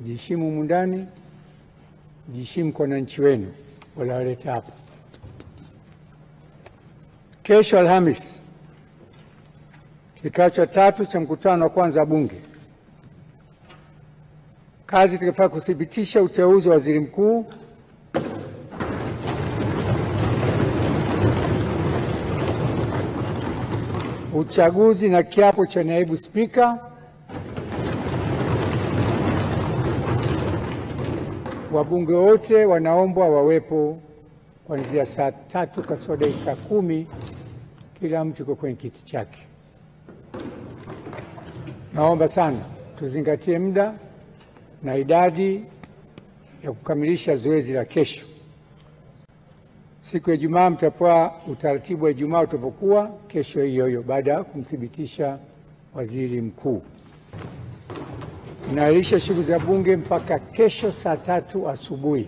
Jiheshimu mundani, jiheshimu kwa wananchi wenu waliowaleta hapa. Kesho Alhamis, kikao cha 3 cha mkutano wa kwanza wa Bunge. Kazi itakayofanya kuthibitisha uteuzi wa waziri mkuu, uchaguzi na kiapo cha naibu spika, wabunge wote wanaombwa wawepo kuanzia saa 3 kasoro dakika 10, kila mtu yuko kwenye kiti chake. Naomba sana tuzingatie muda na idadi ya kukamilisha zoezi la kesho. Siku ya Ijumaa mtapewa utaratibu wa Ijumaa utapokuwa kesho hiyo baada ya kumthibitisha waziri mkuu. Naahirisha shughuli za bunge mpaka kesho saa 3 asubuhi.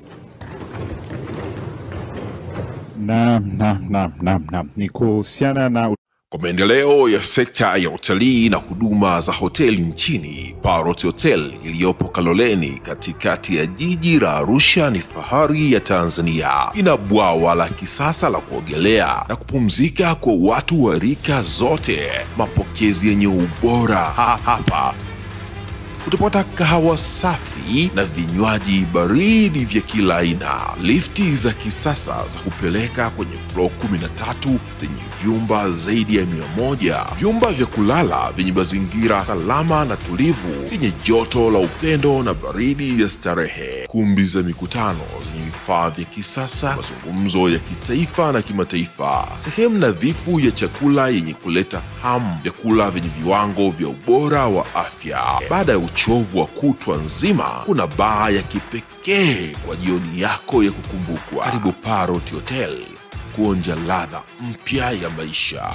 Naam. Ni kuhusiana na kwa maendeleo ya sekta ya utalii na huduma za hoteli nchini. Parrot Hotel iliyopo Kaloleni katikati ya jiji la Arusha ni fahari ya Tanzania. Ina bwawa la kisasa la kuogelea na kupumzika kwa watu wa rika zote. Mapokezi yenye ubora hapa. Utapata kahawa safi na vinywaji baridi vya kila aina. Lifti za kisasa za kupeleka kwenye floor 13 zenye vyumba zaidi ya 100. Vyumba vya kulala vyenye mazingira salama na tulivu, vyenye joto la upendo na baridi ya starehe. Kumbi za mikutano zenye vifaa vya kisasa, mazungumzo ya kitaifa na kimataifa. Sehemu nadhifu ya chakula yenye kuleta hamu, vyakula vyenye viwango vya ubora wa afya. Baada ya uchovu wa kutwa nzima, kuna baa ya kipekee kwa jioni yako ya kukumbukwa. Karibu Parrot Hotel kuonja ladha mpya ya maisha.